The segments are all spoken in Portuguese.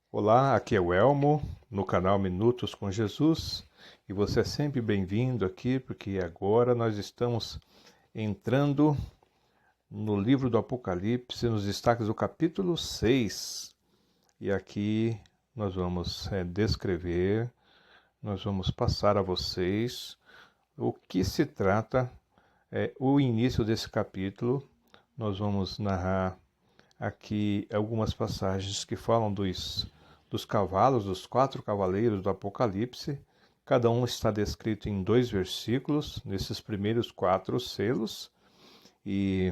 Olá, aqui é o Elmo, no canal Minutos com Jesus, e você é sempre bem-vindo aqui, porque agora nós estamos entrando no livro do Apocalipse, nos destaques do capítulo 6, e aqui nós vamos descrever, nós vamos passar a vocês o que se trata, o início desse capítulo. Nós vamos narrar aqui algumas passagens que falam dos cavalos, dos 4 cavaleiros do Apocalipse. Cada um está descrito em 2 versículos, nesses primeiros 4 selos, e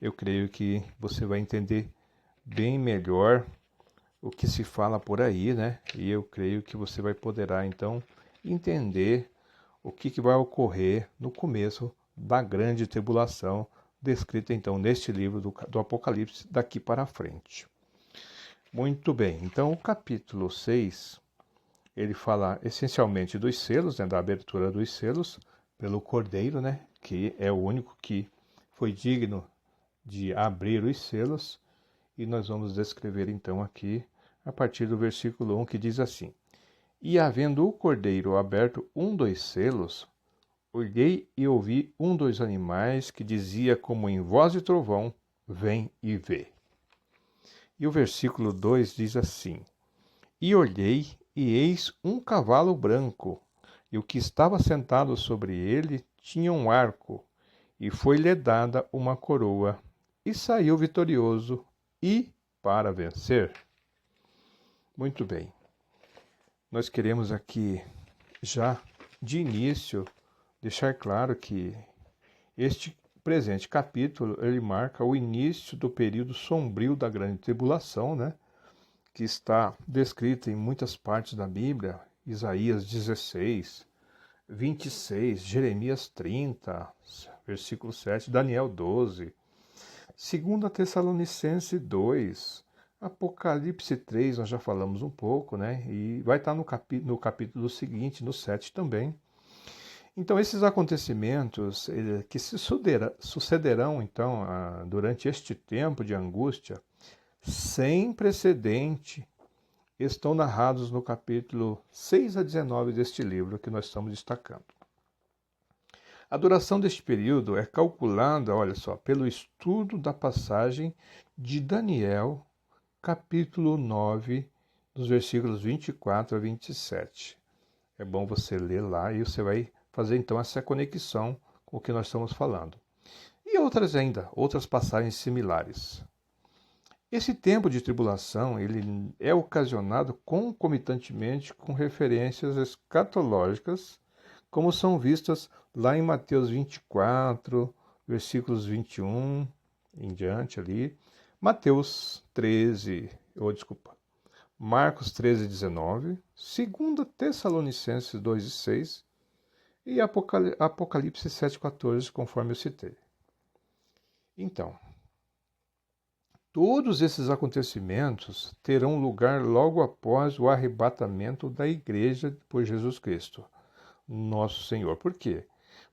eu creio que você vai entender bem melhor o que se fala por aí, né? E eu creio que você vai poderá, então, entender o que vai ocorrer no começo da grande tribulação, descrita, então, neste livro do Apocalipse, daqui para frente. Muito bem, então o capítulo 6, ele fala essencialmente dos selos, né, da abertura dos selos pelo Cordeiro, né, que é o único que foi digno de abrir os selos, e nós vamos descrever então aqui a partir do versículo 1, que diz assim: E havendo o Cordeiro aberto dos selos, olhei e ouvi dos animais que dizia como em voz de trovão: Vem e vê. E o versículo 2 diz assim: E olhei, e eis um cavalo branco, e o que estava sentado sobre ele tinha um arco, e foi-lhe dada uma coroa, e saiu vitorioso, e para vencer. Muito bem, nós queremos aqui, já de início, deixar claro que este presente capítulo, ele marca o início do período sombrio da grande tribulação, né? Que está descrita em muitas partes da Bíblia, Isaías 16, 26, Jeremias 30, versículo 7, Daniel 12, 2 Tessalonicenses 2, Apocalipse 3, nós já falamos um pouco, né? E vai estar no capítulo seguinte, no 7 também. Então, esses acontecimentos que se sucederão, então, durante este tempo de angústia, sem precedente, estão narrados no capítulo 6 a 19 deste livro que nós estamos destacando. A duração deste período é calculada, olha só, pelo estudo da passagem de Daniel, capítulo 9, dos versículos 24 a 27. É bom você ler lá e você vai fazer então essa conexão com o que nós estamos falando. E outras passagens similares. Esse tempo de tribulação ele é ocasionado concomitantemente com referências escatológicas, como são vistas lá em Mateus 24, versículos 21 em diante ali, Marcos 13, 19, 2 Tessalonicenses 2 e 6 e Apocalipse 7, 14, conforme eu citei. Então, todos esses acontecimentos terão lugar logo após o arrebatamento da Igreja por Jesus Cristo, nosso Senhor. Por quê?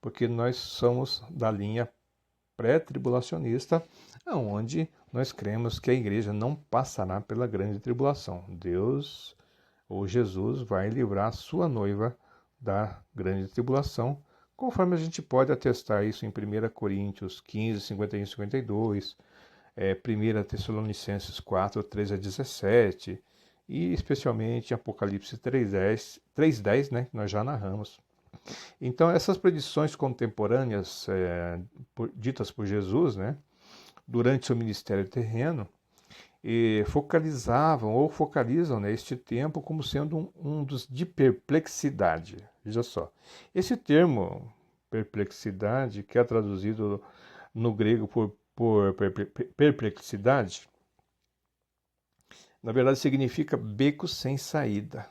Porque nós somos da linha pré-tribulacionista, onde nós cremos que a Igreja não passará pela grande tribulação. Deus, ou Jesus, vai livrar a sua noiva da grande tribulação, conforme a gente pode atestar isso em 1 Coríntios 15, 51 e 52, 1 Tessalonicenses 4, 13 a 17, e especialmente Apocalipse 3:10, né, que nós já narramos. Então, essas predições contemporâneas ditas por Jesus, né, durante seu ministério terreno, focalizam, né, este tempo como sendo um dos de perplexidade. Veja só, esse termo perplexidade, que é traduzido no grego por perplexidade, na verdade significa beco sem saída.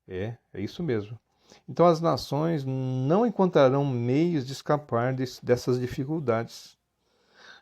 É isso mesmo. Então as nações não encontrarão meios de escapar dessas dificuldades.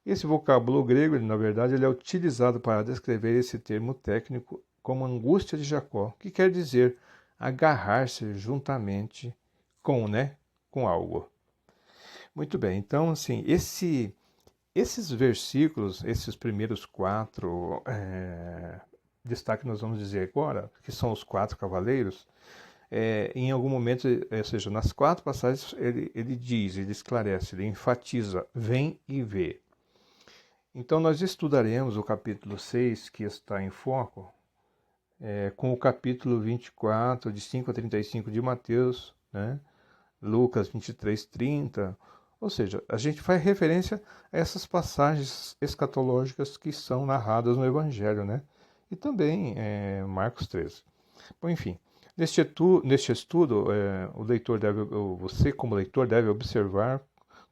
Esse vocábulo grego, na verdade, ele é utilizado para descrever esse termo técnico como angústia de Jacó, que quer dizer agarrar-se juntamente com algo. Muito bem, então assim, Esses versículos, esses primeiros quatro destaques que nós vamos dizer agora, que são os quatro cavaleiros, em algum momento, ou seja, nas quatro passagens, ele diz, ele esclarece, ele enfatiza, vem e vê. Então nós estudaremos o capítulo 6, que está em foco, com o capítulo 24, de 5 a 35 de Mateus, né? Lucas 23, 30. Ou seja, a gente faz referência a essas passagens escatológicas que são narradas no Evangelho, né? E também Marcos 13. Bom, enfim, neste estudo, você como leitor deve observar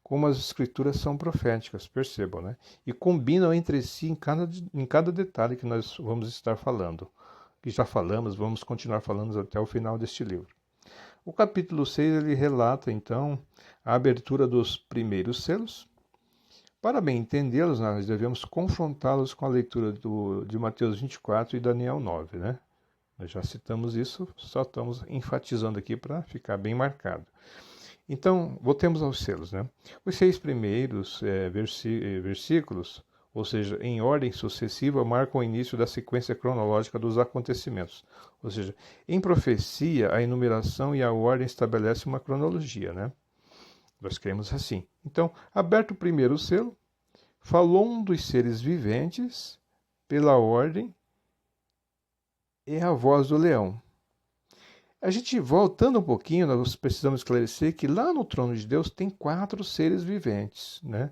como as escrituras são proféticas, percebam, né? E combinam entre si em cada detalhe que nós vamos estar falando. Que já falamos, vamos continuar falando até o final deste livro. O capítulo 6 ele relata, então, a abertura dos primeiros selos. Para bem entendê-los, nós devemos confrontá-los com a leitura de Mateus 24 e Daniel 9, né? Nós já citamos isso, só estamos enfatizando aqui para ficar bem marcado. Então, voltemos aos selos, né? Os 6 primeiros versículos, ou seja, em ordem sucessiva, marcam o início da sequência cronológica dos acontecimentos. Ou seja, em profecia, a enumeração e a ordem estabelecem uma cronologia, né? Nós cremos assim. Então, aberto o primeiro selo, falou um dos seres viventes, pela ordem, é a voz do leão. A gente, voltando um pouquinho, nós precisamos esclarecer que lá no trono de Deus tem 4 seres viventes, né?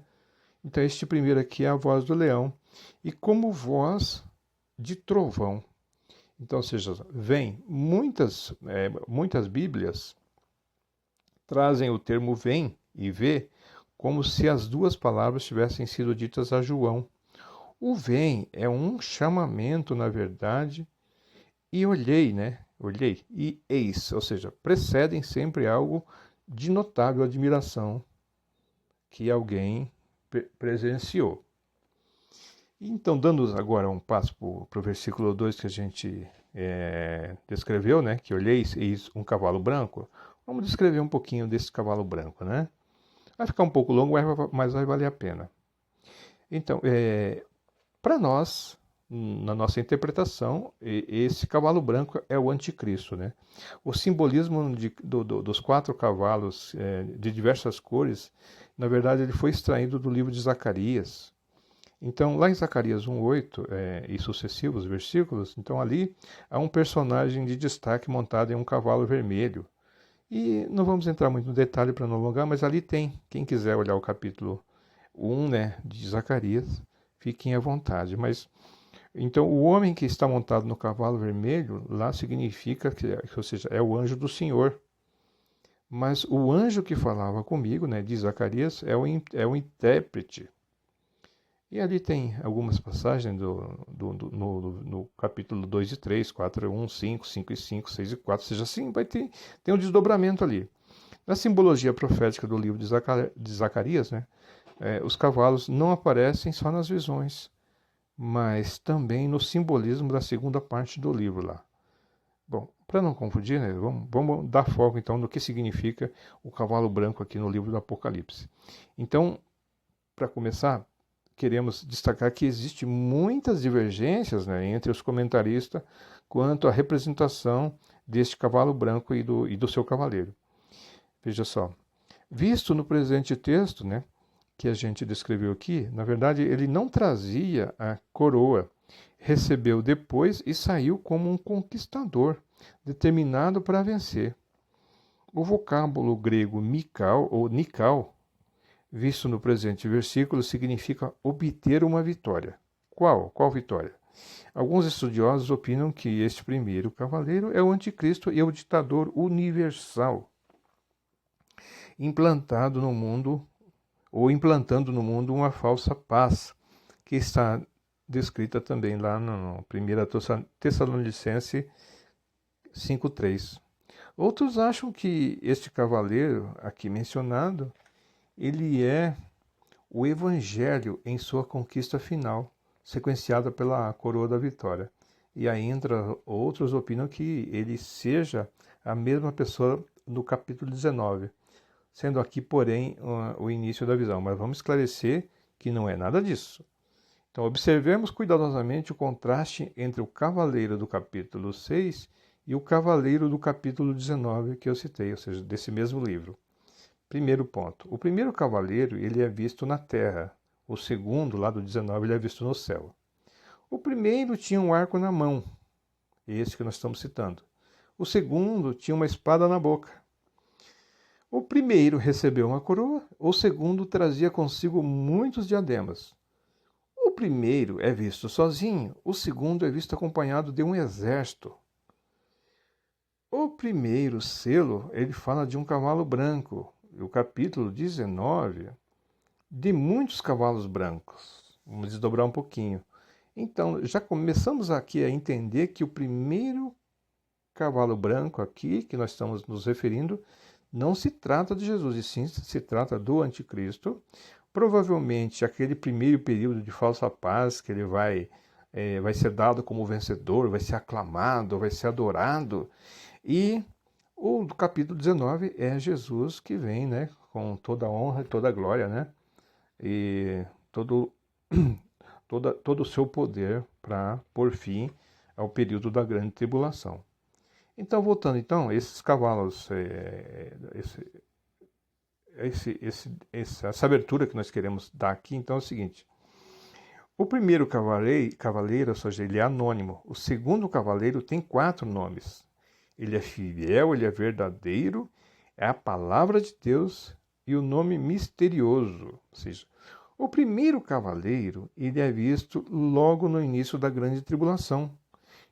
Então, este primeiro aqui é a voz do leão, e como voz de trovão. Então, ou seja, vem, muitas Bíblias trazem o termo vem e vê como se as duas palavras tivessem sido ditas a João. O vem é um chamamento, na verdade, e olhei, né? Olhei e eis, ou seja, precedem sempre algo de notável admiração que alguém presenciou. Então, dando agora um passo para o versículo 2 que a gente descreveu, né? Que olhei eis um cavalo branco. Vamos descrever um pouquinho desse cavalo branco, né? Vai ficar um pouco longo, mas vai valer a pena. Então, para nós, na nossa interpretação, esse cavalo branco é o anticristo, né? O simbolismo dos 4 cavalos de diversas cores, na verdade, ele foi extraído do livro de Zacarias. Então, lá em Zacarias 1:8 e sucessivos versículos, então ali há um personagem de destaque montado em um cavalo vermelho. E não vamos entrar muito no detalhe para não alongar, mas ali tem, quem quiser olhar o capítulo 1, né, de Zacarias, fiquem à vontade. Mas então o homem que está montado no cavalo vermelho lá significa ou seja, é o anjo do Senhor. Mas o anjo que falava comigo, né, de Zacarias, é o intérprete. E ali tem algumas passagens no capítulo 2 e 3, 4 e 1, 5, 5 e 5, 6 e 4, ou seja, assim tem um desdobramento ali. Na simbologia profética do livro de Zacarias, né, os cavalos não aparecem só nas visões, mas também no simbolismo da segunda parte do livro lá. Bom, para não confundir, né, vamos dar foco então no que significa o cavalo branco aqui no livro do Apocalipse. Então, para começar, queremos destacar que existem muitas divergências, né, entre os comentaristas quanto à representação deste cavalo branco e do seu cavaleiro. Veja só, visto no presente texto, né, que a gente descreveu aqui, na verdade ele não trazia a coroa, recebeu depois e saiu como um conquistador, determinado para vencer. O vocábulo grego mikal ou nikal, visto no presente versículo, significa obter uma vitória. Qual vitória? Alguns estudiosos opinam que este primeiro cavaleiro é o anticristo e é o ditador universal, implantando no mundo uma falsa paz, que está descrita também lá no 1 Tessalonicenses 5:3. Outros acham que este cavaleiro aqui mencionado, ele é o Evangelho em sua conquista final, sequenciada pela coroa da vitória. E ainda outros opinam que ele seja a mesma pessoa no capítulo 19, sendo aqui, porém, o início da visão. Mas vamos esclarecer que não é nada disso. Então, observemos cuidadosamente o contraste entre o cavaleiro do capítulo 6 e o cavaleiro do capítulo 19 que eu citei, ou seja, desse mesmo livro. Primeiro ponto. O primeiro cavaleiro, ele é visto na terra. O segundo, lá do 19, ele é visto no céu. O primeiro tinha um arco na mão, esse que nós estamos citando. O segundo tinha uma espada na boca. O primeiro recebeu uma coroa, o segundo trazia consigo muitos diademas. O primeiro é visto sozinho, o segundo é visto acompanhado de um exército. O primeiro selo, ele fala de um cavalo branco. O capítulo 19, de muitos cavalos brancos. Vamos desdobrar um pouquinho. Então, já começamos aqui a entender que o primeiro cavalo branco aqui, que nós estamos nos referindo, não se trata de Jesus, e sim se trata do anticristo. Provavelmente aquele primeiro período de falsa paz, que ele vai ser dado como vencedor, vai ser aclamado, vai ser adorado. E o do capítulo 19 é Jesus que vem, né, com toda a honra e toda a glória, né, e todo o seu poder para pôr fim ao período da grande tribulação. Então, voltando, esses cavalos, essa abertura que nós queremos dar aqui, então é o seguinte: o primeiro cavaleiro, ou seja, ele é anônimo. O segundo cavaleiro tem 4 nomes. Ele é fiel, ele é verdadeiro, é a palavra de Deus e o nome misterioso. Ou seja, o primeiro cavaleiro, ele é visto logo no início da grande tribulação.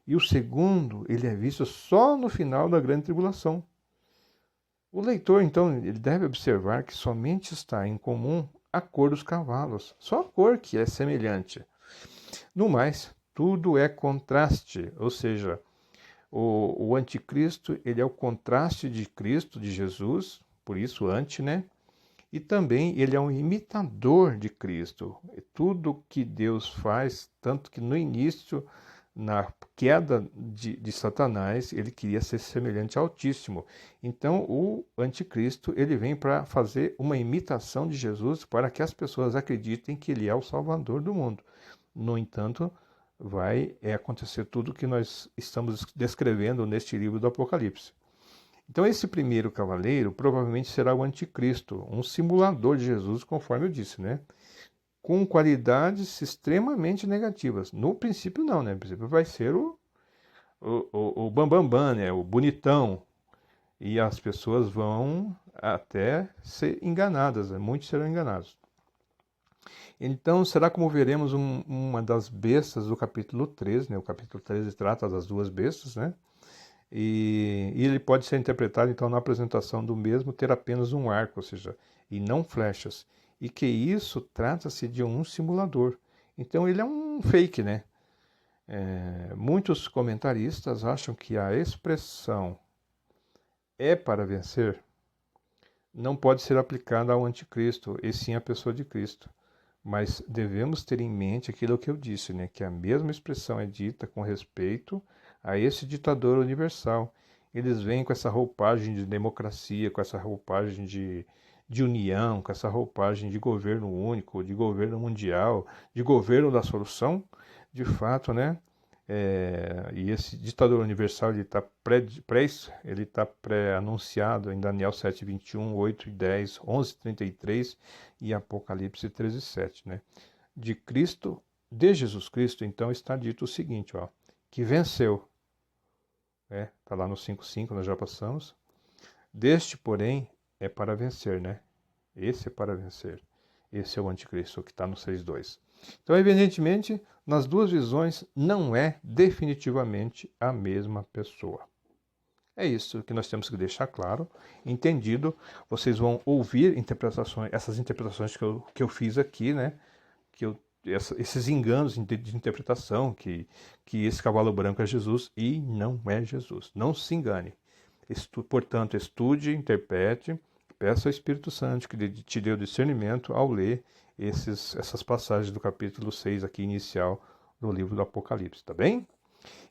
E o segundo, ele é visto só no final da grande tribulação. O leitor, então, ele deve observar que somente está em comum a cor dos cavalos, só a cor que é semelhante. No mais, tudo é contraste, ou seja, o anticristo, ele é o contraste de Cristo, de Jesus, por isso anti, né? E também ele é um imitador de Cristo. Tudo que Deus faz, tanto que no início, na queda de Satanás, ele queria ser semelhante ao Altíssimo. Então, o anticristo, ele vem para fazer uma imitação de Jesus para que as pessoas acreditem que ele é o Salvador do mundo. No entanto, vai acontecer tudo o que nós estamos descrevendo neste livro do Apocalipse. Então, esse primeiro cavaleiro provavelmente será o anticristo, um simulador de Jesus, conforme eu disse, né? Com qualidades extremamente negativas. No princípio não, né? No princípio vai ser o bambambam, né? O bonitão. E as pessoas vão até ser enganadas, né? Muitos serão enganados. Então, será como veremos uma das bestas do capítulo 13, né? O capítulo 13 trata das 2 bestas, né? E ele pode ser interpretado, então, na apresentação do mesmo, ter apenas um arco, ou seja, e não flechas. E que isso trata-se de um simulador. Então, ele é um fake, né? Muitos comentaristas acham que a expressão é para vencer não pode ser aplicada ao anticristo, e sim à pessoa de Cristo. Mas devemos ter em mente aquilo que eu disse, né? Que a mesma expressão é dita com respeito a esse ditador universal. Eles vêm com essa roupagem de democracia, com essa roupagem de união, com essa roupagem de governo único, de governo mundial, de governo da solução, de fato, né? E esse ditador universal ele está pré-anunciado em Daniel 7:21, 8 e 10, 11:33 e Apocalipse 13:7, né? De Cristo, de Jesus Cristo, então está dito o seguinte, ó, que venceu, tá lá no 5:5, nós já passamos. Deste, porém, é para vencer, né? Esse é para vencer. Esse é o anticristo que está no 6:2. Então, evidentemente, nas 2 visões não é definitivamente a mesma pessoa. É isso que nós temos que deixar claro, entendido. Vocês vão ouvir essas interpretações que eu fiz aqui, né? Esses enganos de interpretação, que esse cavalo branco é Jesus e não é Jesus. Não se engane. Portanto, estude, interprete, peça ao Espírito Santo que te dê o discernimento ao ler essas passagens do capítulo 6 aqui inicial do livro do Apocalipse, tá bem?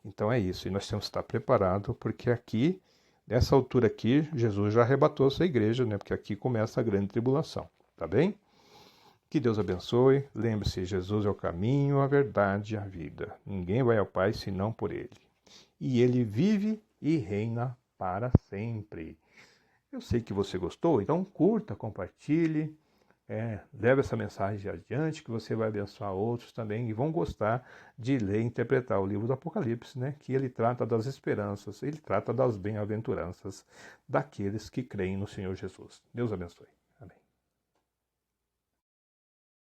Então é isso, e nós temos que estar preparados, porque aqui, nessa altura aqui, Jesus já arrebatou a sua igreja, né? Porque aqui começa a grande tribulação, tá bem? Que Deus abençoe. Lembre-se, Jesus é o caminho, a verdade e a vida. Ninguém vai ao Pai senão por Ele. E Ele vive e reina para sempre. Eu sei que você gostou, então curta, compartilhe, leve essa mensagem adiante, que você vai abençoar outros também e vão gostar de ler e interpretar o livro do Apocalipse, né? Que ele trata das esperanças, ele trata das bem-aventuranças daqueles que creem no Senhor Jesus. Deus abençoe.